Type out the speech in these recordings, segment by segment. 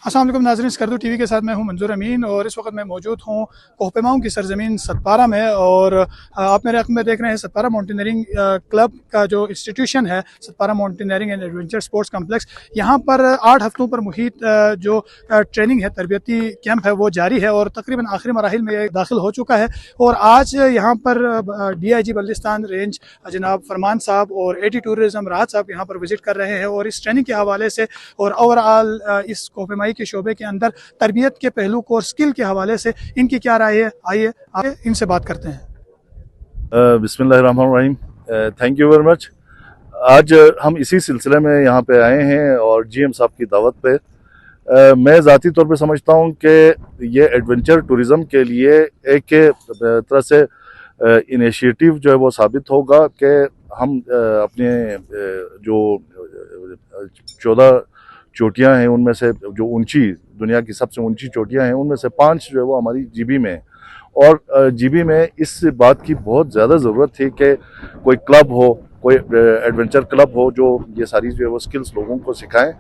अस्सलाम वालेकुम नाज़रीन, स्कर्दू टीवी के साथ मैं हूं मंजूर अमीन और इस वक्त मैं मौजूद हूं कोहपेमाओं की सरजमीन सतपारा में। और आप मेरे हक़ में देख रहे हैं सतपारा माउंटेनियरिंग क्लब का जो इंस्टीट्यूशन है, Satpara mountaineering and adventure sports complex. यहाँ पर 8 हफ्तों पर मुहित जो ट्रेनिंग है, तरबियती कैंप है, वो जारी है और तकरीबन आखिरी मराहिल में दाखिल हो चुका है। और आज यहाँ पर DIG बल्दिस्तान रेंज जनाब फरमान साहब और AT टूरिज़म राहत साहब यहाँ पर विज़िट कर रहे हैं और इस ट्रेनिंग के हवाले से और ओवरऑल इस कोहपेमाई के शोबे के अंदर तरबियत के पहलू को और स्किल के हवाले से इनकी क्या राय है, आइए इनसे बात करते हैं। बिस्मिल्लाहिर्रहमानिर्रहीम, थैंक यू वेरी मच। आज हम इसी सिलसिले में यहाँ पे आए हैं और GM साहब की दावत पे मैं ज़ाती तौर पे समझता हूँ कि ये एडवेंचर टूरिज़म के लिए एक तरह से इनिशिएटिव जो है वो साबित होगा कि हम अपने जो 14 चोटियाँ हैं उनमें से जो ऊंची, दुनिया की सबसे ऊंची चोटियाँ हैं उनमें से 5 जो है वो हमारी GB में है। और GB में इस बात की बहुत ज़्यादा ज़रूरत थी कि कोई क्लब हो, कोई एडवेंचर क्लब हो जो ये सारी जो है वो स्किल्स लोगों को सिखाएं।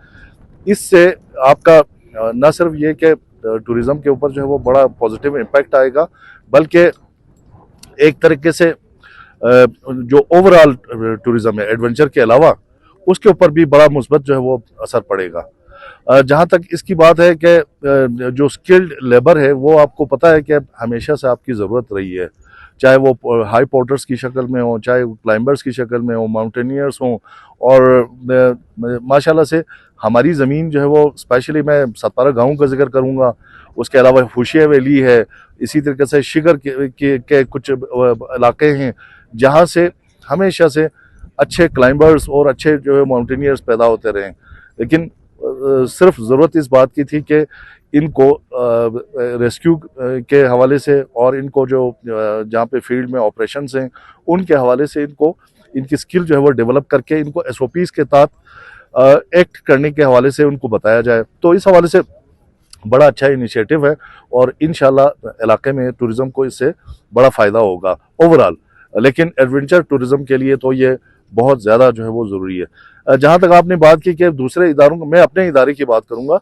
इससे आपका न सिर्फ ये कि टूरिज़म के ऊपर जो है वो बड़ा पॉजिटिव इम्पैक्ट आएगा, बल्कि एक तरीके से जो ओवरऑल टूरिज़म है एडवेंचर के अलावा उसके ऊपर भी बड़ा मुस्बत जो है वो असर पड़ेगा। जहाँ तक इसकी बात है कि जो स्किल्ड लेबर है वो आपको पता है कि हमेशा से आपकी ज़रूरत रही है, चाहे वो हाई पोर्टर्स की शक्ल में हो, चाहे क्लाइंबर्स की शक्ल में हो, माउंटेनियर्स हों। और माशाल्लाह से हमारी ज़मीन जो है वो स्पेशली मैं सतपारा गाँव का जिक्र करूँगा, उसके अलावा होशिया वैली है, इसी तरीके से शिगर के कुछ इलाके हैं जहाँ से हमेशा से अच्छे क्लाइंबर्स और अच्छे जो है माउंटेनियर्स पैदा होते रहे। लेकिन सिर्फ ज़रूरत इस बात की थी कि इनको रेस्क्यू के हवाले से और इनको जो जहाँ पे फील्ड में ऑपरेशंस हैं उनके हवाले से इनको इनकी स्किल जो है वो डेवलप करके इनको SOPs के तहत एक्ट करने के हवाले से उनको बताया जाए। तो इस हवाले से बड़ा अच्छा इनिशिएटिव है और इंशाल्लाह इलाके में टूरिज़म को इससे बड़ा फ़ायदा होगा ओवरऑल। लेकिन एडवेंचर टूरिज़म के लिए तो ये बहुत ज़्यादा जो है वो ज़रूरी है। जहाँ तक आपने बात की कि दूसरे इदारों को, मैं अपने इदारे की बात करूँगा।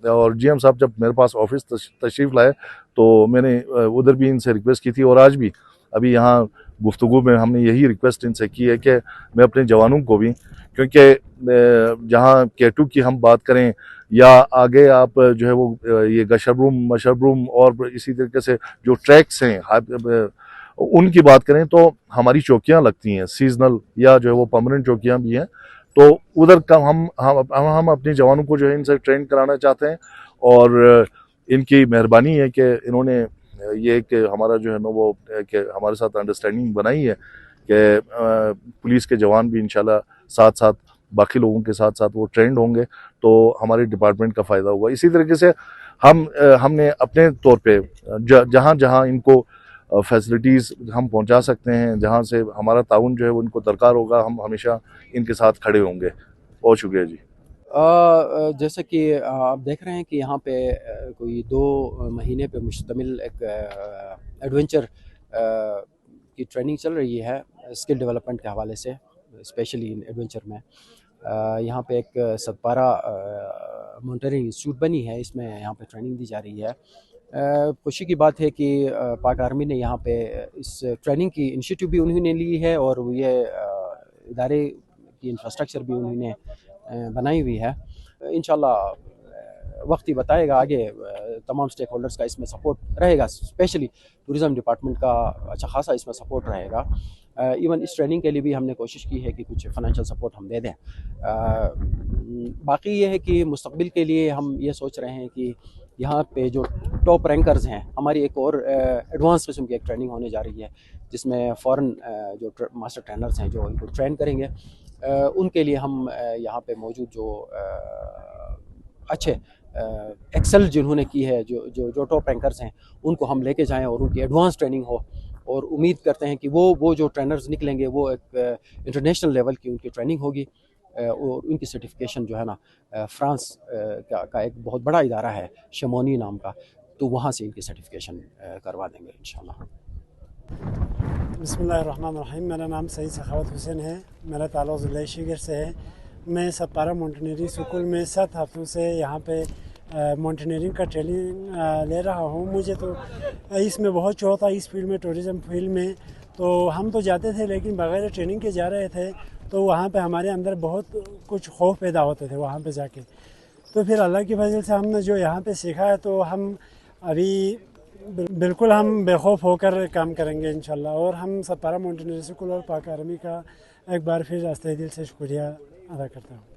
और GM साहब जब मेरे पास ऑफिस तशरीफ़ लाए तो मैंने उधर भी इनसे रिक्वेस्ट की थी और आज भी अभी यहाँ गुफ्तगू में हमने यही रिक्वेस्ट इनसे की है कि मैं अपने जवानों को भी, क्योंकि जहाँ K2 की हम बात करें या आगे आप जो है वो ये गशरबरूम मशरबरूम और इसी तरीके से जो ट्रैक्स हैं उनकी बात करें तो हमारी चौकियाँ लगती हैं सीजनल या जो है वो परमानेंट चौकियाँ भी हैं। तो उधर का हम अपने जवानों को जो है इनसे ट्रेन कराना चाहते हैं और इनकी मेहरबानी है कि इन्होंने ये कि हमारा जो है ना वो कि हमारे साथ अंडरस्टैंडिंग बनाई है कि पुलिस के जवान भी इंशाल्लाह साथ साथ बाकी लोगों के साथ साथ वो ट्रेंड होंगे तो हमारे डिपार्टमेंट का फ़ायदा होगा। इसी तरीके से हमने अपने तौर पे जहाँ जहाँ इनको फैसिलिटीज़ हम पहुंचा सकते हैं, जहां से हमारा ताउन जो है वो इनको दरकार होगा, हम हमेशा इनके साथ खड़े होंगे। बहुत शुक्रिया जी। जैसे कि आप देख रहे हैं कि यहाँ पे कोई 2 महीने पे मुश्तमिल एक एडवेंचर की ट्रेनिंग चल रही है स्किल डेवलपमेंट के हवाले से, स्पेशली इन एडवेंचर में। यहाँ पे एक सतपारा माउंटेनियरिंग इंस्टीट्यूट बनी है, इसमें यहाँ पे ट्रेनिंग दी जा रही है। खुशी की बात है कि पाक आर्मी ने यहाँ पे इस ट्रेनिंग की इनिशिएटिव भी उन्होंने ली है और ये इदारे की इंफ्रास्ट्रक्चर भी उन्होंने बनाई हुई है। इंशाल्लाह वक्त ही बताएगा, आगे तमाम स्टेक होल्डर्स का इसमें सपोर्ट रहेगा, स्पेशली टूरिज़म डिपार्टमेंट का अच्छा खासा इसमें सपोर्ट रहेगा। इवन इस ट्रेनिंग के लिए भी हमने कोशिश की है कि कुछ फाइनेंशियल सपोर्ट हम दे दें। बाकी ये है कि मुस्तकबिल के लिए हम ये सोच रहे हैं कि यहाँ पे जो टॉप रैंकर्स हैं, हमारी एक और एडवांस किस्म की एक ट्रेनिंग होने जा रही है जिसमें फ़ॉरेन जो मास्टर ट्रेनर्स हैं जो इनको ट्रेन करेंगे, उनके लिए हम यहाँ पे मौजूद जो अच्छे एक्सेल जिन्होंने की है, जो टॉप रैंकर्स हैं, उनको हम लेके जाएं और उनकी एडवांस ट्रेनिंग हो। और उम्मीद करते हैं कि वो जो ट्रेनर्स निकलेंगे वो एक इंटरनेशनल लेवल की उनकी ट्रेनिंग होगी और उनकी सर्टिफिकेशन जो है ना फ्रांस का एक बहुत बड़ा इदारा है शमोनी नाम का, तो वहाँ से इनकी सर्टिफिकेशन करवा देंगे इंशाल्लाह। बिस्मिल्लाहिर्रहमानिर्रहीम। मेरा नाम सईद सखावत हुसैन है, मेरा ताल्लुक़ ज़िला शिगर से है। मैं सतपारा माउंटेनियरिंग स्कूल में 7 हफ्तों से यहाँ पे माउंटेनियरिंग का ट्रेनिंग ले रहा हूँ। मुझे तो इसमें बहुत शौक था, इस फील्ड में, टूरिज़म फील्ड में। तो हम तो जाते थे लेकिन बगैर ट्रेनिंग के जा रहे थे, तो वहाँ पे हमारे अंदर बहुत कुछ खौफ पैदा होते थे वहाँ पे जाके। तो फिर अल्लाह की फजल से हमने जो यहाँ पे सीखा है, तो हम अभी बिल्कुल हम बेखौफ होकर काम करेंगे इंशाल्लाह। और हम सतपारा माउंटेनियरिंग स्कूल और पाक आर्मी का एक बार फिर रास्ते दिल से शुक्रिया अदा करता हूँ।